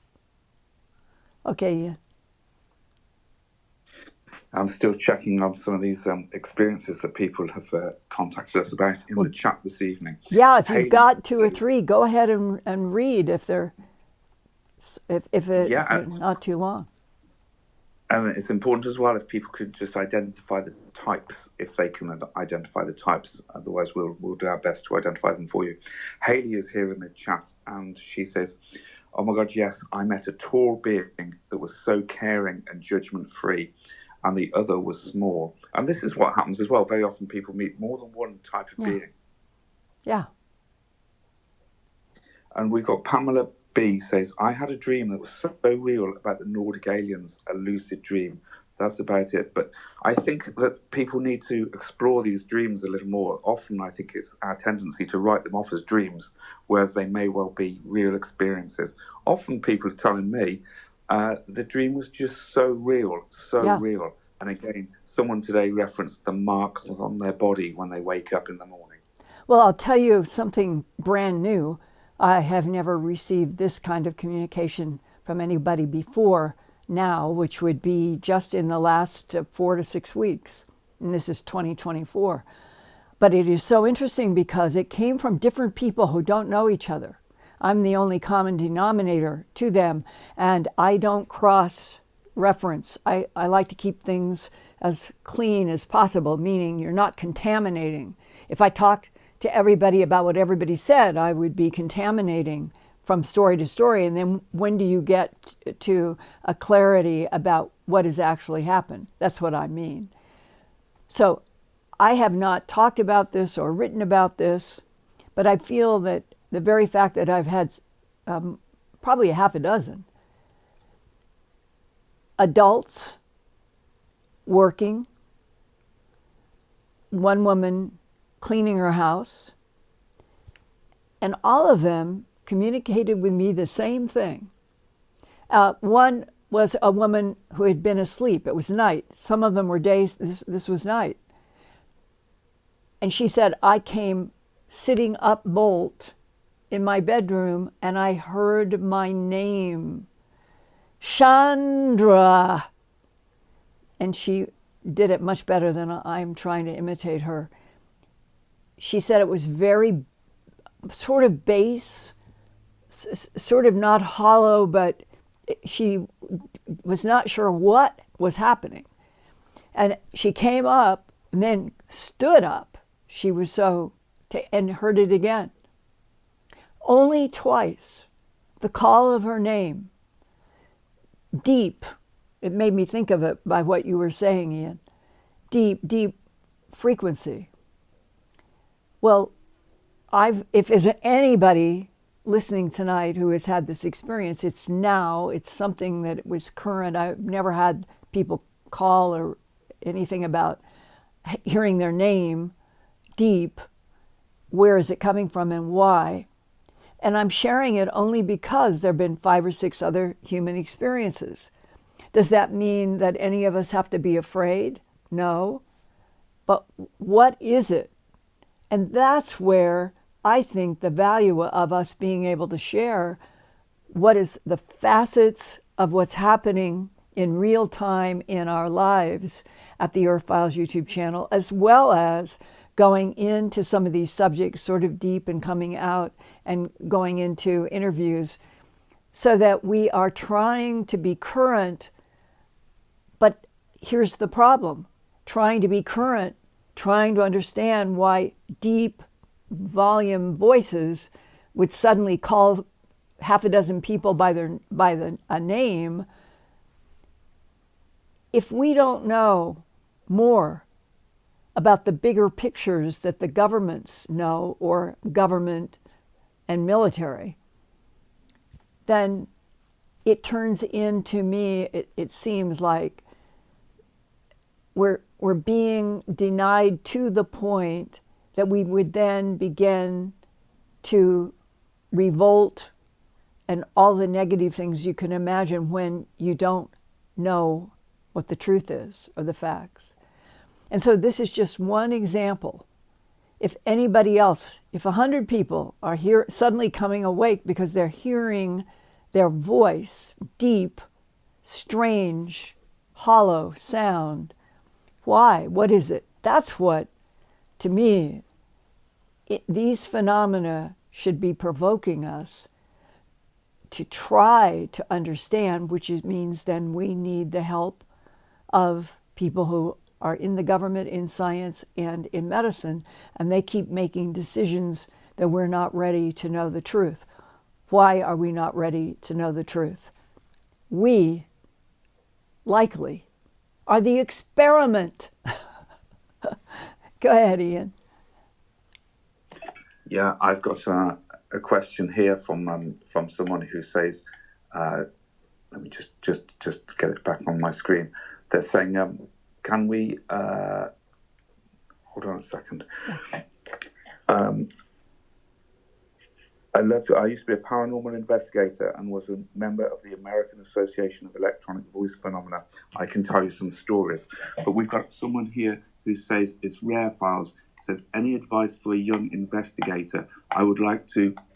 Okay, yeah.
I'm still checking on some of these experiences that people have contacted us about in the chat this evening.
Yeah, if you've
Haley
got 2 or
says,
3, go ahead and read if they're not too long.
It's important as well if people could just identify the types, if they can identify the types. Otherwise, we'll do our best to identify them for you. Haley is here in the chat, and she says, "Oh my God, yes, I met a tall being that was so caring and judgment-free, and the other was small." And this is what happens as well. Very often people meet more than one type of being.
Yeah.
And we've got Pamela B says, "I had a dream that was so real about the Nordic aliens, a lucid dream. That's about it." But I think that people need to explore these dreams a little more. Often I think it's our tendency to write them off as dreams, whereas they may well be real experiences. Often people are telling me, the dream was just so real, real. And again, someone today referenced the marks on their body when they wake up in the morning.
Well, I'll tell you something brand new. I have never received this kind of communication from anybody before now, which would be just in the last 4 to 6 weeks. And this is 2024. But it is so interesting because it came from different people who don't know each other. I'm the only common denominator to them, and I don't cross-reference. I like to keep things as clean as possible, meaning you're not contaminating. If I talked to everybody about what everybody said, I would be contaminating from story to story. And then when do you get to a clarity about what has actually happened? That's what I mean. So I have not talked about this or written about this, but I feel that the very fact that I've had probably a half a dozen adults working, one woman cleaning her house, and all of them communicated with me the same thing. One was a woman who had been asleep. It was night. Some of them were days. This was night. And she said, I came sitting up bolt in my bedroom, and I heard my name, Chandra. And she did it much better than I'm trying to imitate her. She said it was very sort of bass, sort of not hollow, but she was not sure what was happening. And she came up and then stood up. She was and heard it again. Only twice. The call of her name. Deep. It made me think of it by what you were saying, Ian. Deep, deep frequency. Well, if there's anybody listening tonight who has had this experience, it's now. It's something that was current. I've never had people call or anything about hearing their name deep. Where is it coming from and why? And I'm sharing it only because there have been 5 or 6 other human experiences. Does that mean that any of us have to be afraid? No. But what is it? And that's where I think the value of us being able to share what is the facets of what's happening in real time in our lives at the Earthfiles YouTube channel, as well as going into some of these subjects sort of deep and coming out and going into interviews so that we are trying to be current. But here's the problem. Trying to be current, trying to understand why deep volume voices would suddenly call half a dozen people by a name. If we don't know more about the bigger pictures that the governments know, or government and military, then it turns into me, it seems like we're being denied to the point that we would then begin to revolt and all the negative things you can imagine when you don't know what the truth is or the facts. And so this is just one example. If anybody else, if 100 people are here suddenly coming awake because they're hearing their voice, deep, strange, hollow sound, why? What is it? That's what, to me, these phenomena should be provoking us to try to understand, which means then we need the help of people who are in the government, in science, and in medicine, and they keep making decisions that we're not ready to know the truth. Why are we not ready to know the truth? We, likely, are the experiment. Go ahead, Ian.
Yeah, I've got a question here from someone who says, let me just get it back on my screen. They're saying, can we, hold on a second. I used to be a paranormal investigator and was a member of the American Association of Electronic Voice Phenomena. I can tell you some stories. But we've got someone here who says, it's Rarefiles. Says, any advice for a young investigator? I live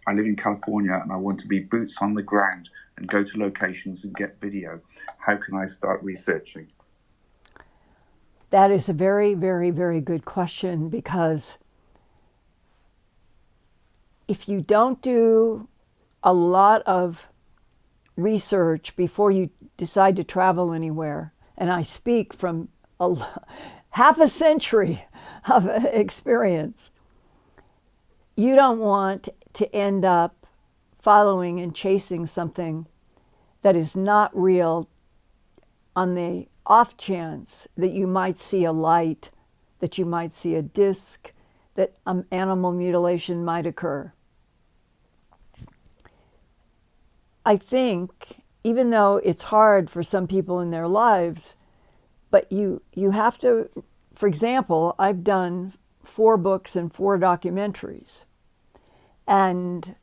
in California and I want to be boots on the ground and go to locations and get video. How can I start researching?
That is a very, very, very good question, because if you don't do a lot of research before you decide to travel anywhere, and I speak from half a century of experience, you don't want to end up following and chasing something that is not real on the off chance that you might see a light, that you might see a disc, that animal mutilation might occur. I think, even though it's hard for some people in their lives, but you have to, for example, I've done 4 books and 4 documentaries. And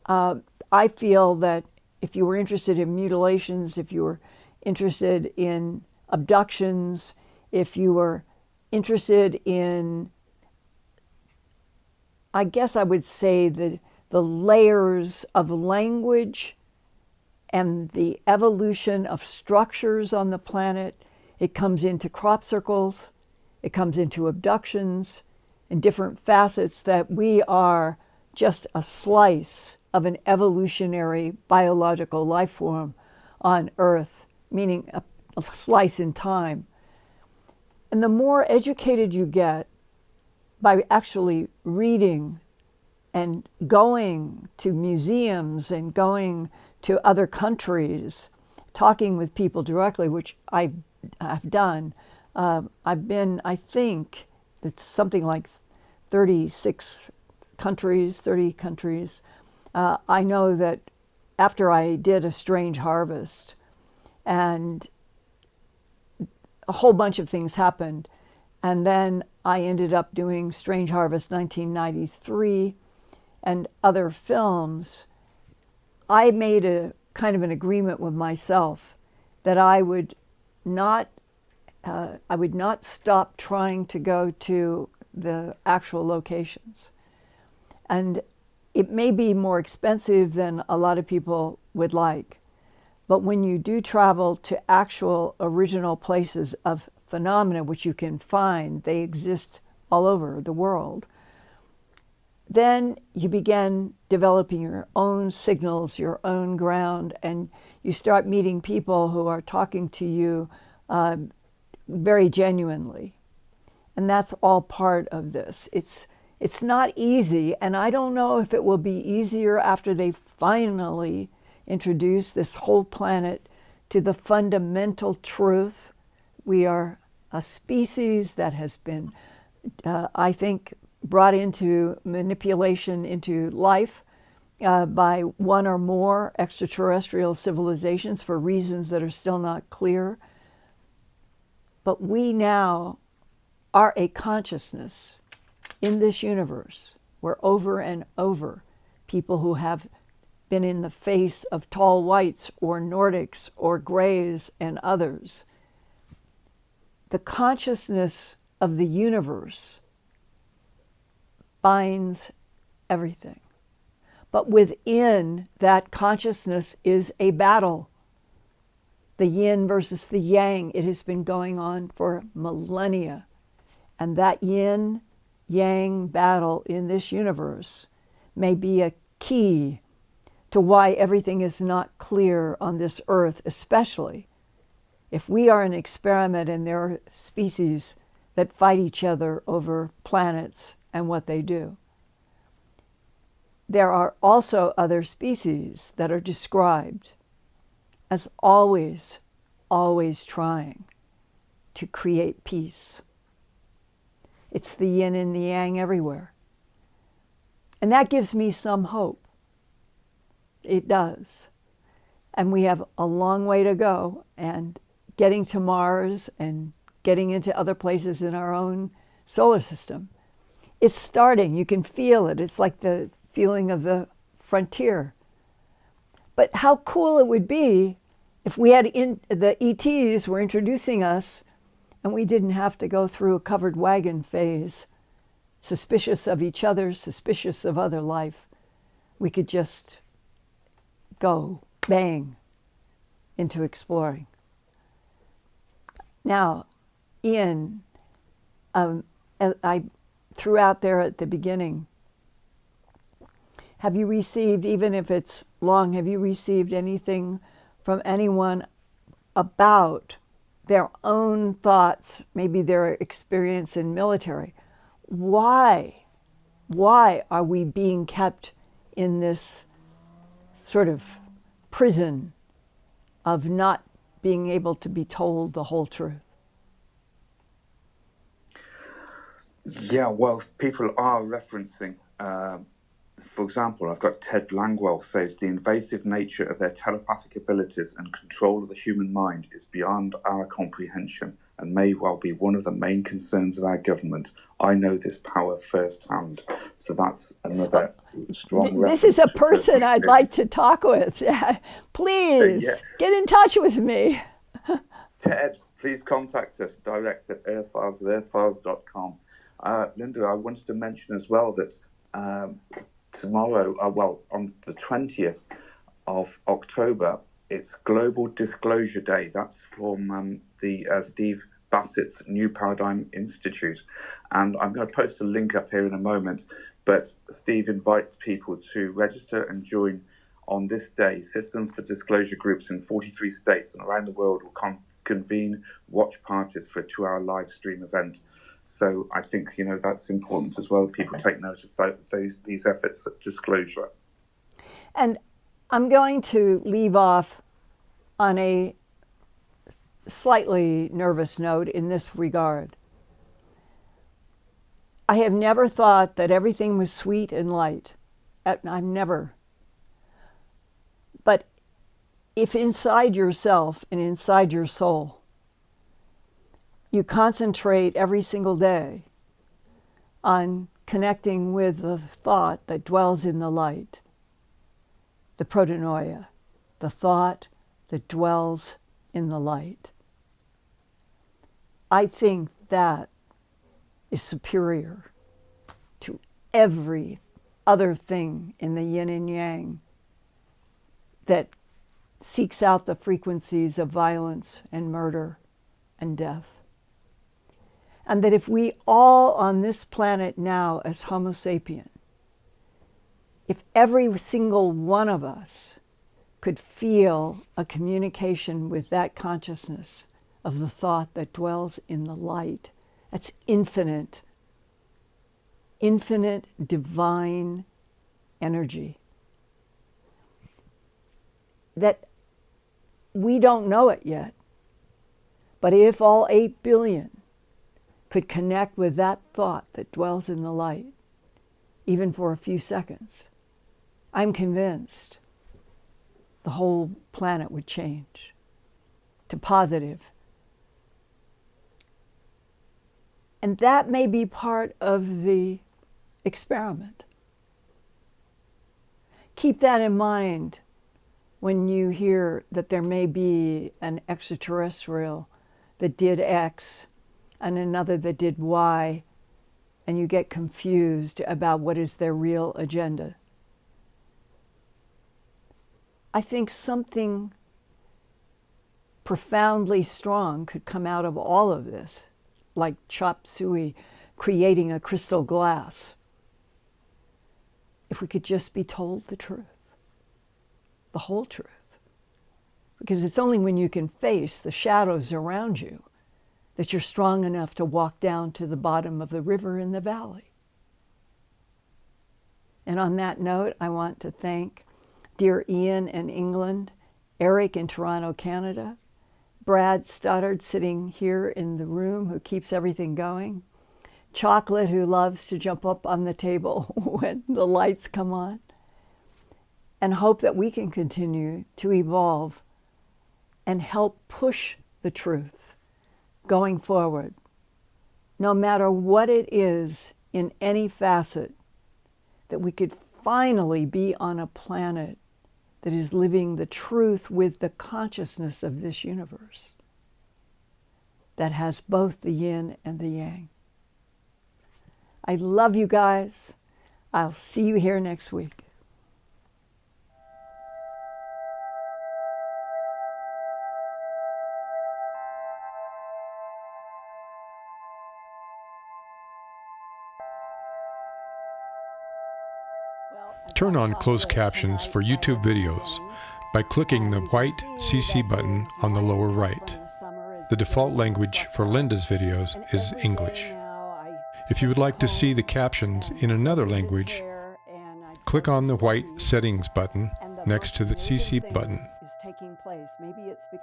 I feel that if you were interested in mutilations, if you were interested in abductions, if you were interested in I guess I would say that the layers of language and the evolution of structures on the planet, it comes into crop circles, it comes into abductions, and different facets that we are just a slice of an evolutionary biological life form on Earth, meaning a slice in time. And the more educated you get by actually reading and going to museums and going to other countries, talking with people directly, which I've done. I've been, I think, it's something like 36 countries, 30 countries. I know that after I did A Strange Harvest, and a whole bunch of things happened, and then I ended up doing Strange Harvest 1993 and other films. I made a kind of an agreement with myself that I would not stop trying to go to the actual locations. And it may be more expensive than a lot of people would like, but when you do travel to actual original places of phenomena, which you can find, they exist all over the world, then you begin developing your own signals, your own ground, and you start meeting people who are talking to you very genuinely. And that's all part of this. It's not easy, and I don't know if it will be easier after they finally introduce this whole planet to the fundamental truth. We are a species that has been, I think, brought into manipulation into life by one or more extraterrestrial civilizations for reasons that are still not clear. But we now are a consciousness in this universe where over and over people who have been in the face of tall whites or Nordics or Greys and others, the consciousness of the universe binds everything. But within that consciousness is a battle. The yin versus the yang. It has been going on for millennia. And that yin-yang battle in this universe may be a key to why everything is not clear on this earth, especially if we are an experiment and there are species that fight each other over planets and what they do. There are also other species that are described as always trying to create peace. It's the yin and the yang everywhere. And that gives me some hope. It does. And we have a long way to go, and getting to Mars and getting into other places in our own solar system. It's starting. You can feel it. It's like the feeling of the frontier. But how cool it would be if we had the ETs were introducing us and we didn't have to go through a covered wagon phase, suspicious of each other, suspicious of other life. We could just go, bang, into exploring. Now, Ian, I threw out there at the beginning, have you received, even if it's long, have you received anything from anyone about their own thoughts, maybe their experience in military? Why are we being kept in this sort of prison of not being able to be told the whole truth?
Yeah, well, people are referencing, for example, I've got Ted Langwell says the invasive nature of their telepathic abilities and control of the human mind is beyond our comprehension and may well be one of the main concerns of our government. I know this power firsthand. So that's another strong reference.
This is a person I'd like to talk with. Please, get in touch with me.
Ted, please contact us direct at Earthfiles at earthfiles.com. Linda, I wanted to mention as well that tomorrow, on the 20th of October, it's Global Disclosure Day. That's from the Steve Bassett's New Paradigm Institute. And I'm going to post a link up here in a moment, but Steve invites people to register and join on this day. Citizens for Disclosure groups in 43 states and around the world will convene watch parties for a 2-hour live stream event. So I think, that's important as well. People take note of these efforts at disclosure.
And I'm going to leave off on a slightly nervous note in this regard. I have never thought that everything was sweet and light. I've never. But if inside yourself and inside your soul, you concentrate every single day on connecting with the thought that dwells in the light, the protonoia, the thought that dwells in the light, I think that is superior to every other thing in the yin and yang that seeks out the frequencies of violence and murder and death. And that if we all on this planet now as Homo sapien, if every single one of us could feel a communication with that consciousness of the thought that dwells in the light, that's infinite divine energy, that we don't know it yet, but if all 8 billion could connect with that thought that dwells in the light, even for a few seconds, I'm convinced the whole planet would change to positive. And that may be part of the experiment. Keep that in mind when you hear that there may be an extraterrestrial that did X and another that did Y, and you get confused about what is their real agenda. I think something profoundly strong could come out of all of this, like chop suey creating a crystal glass, if we could just be told the truth, the whole truth. Because it's only when you can face the shadows around you that you're strong enough to walk down to the bottom of the river in the valley. And on that note, I want to thank dear Ian in England, Eric in Toronto, Canada, Brad Stoddard sitting here in the room who keeps everything going, Chocolate who loves to jump up on the table when the lights come on, and hope that we can continue to evolve and help push the truth going forward, no matter what it is in any facet, that we could finally be on a planet that is living the truth with the consciousness of this universe that has both the yin and the yang. I love you guys. I'll see you here next week.
Turn on closed captions for YouTube videos by clicking the white CC button on the lower right. The default language for Linda's videos is English. If you would like to see the captions in another language, click on the white settings button next to the CC button.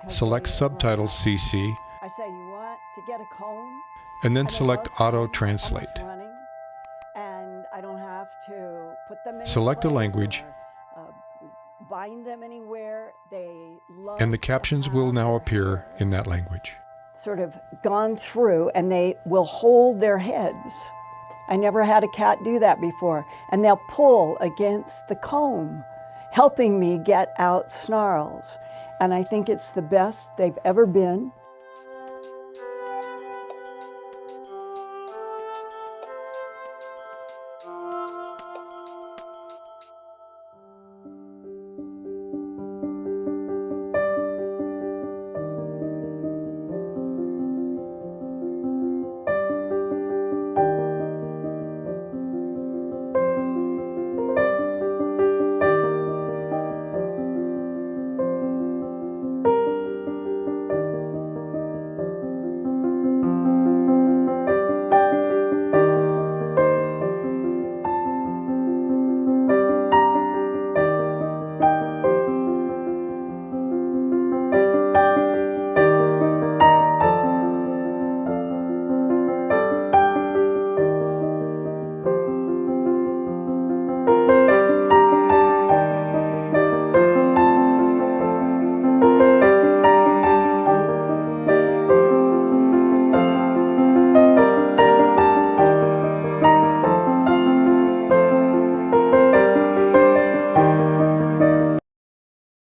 Select Subtitles CC, and then select Auto Translate. Select a language, and the captions will now appear in that language.
Sort of gone through, and they will hold their heads. I never had a cat do that before. And they'll pull against the comb, helping me get out snarls. And I think it's the best they've ever been.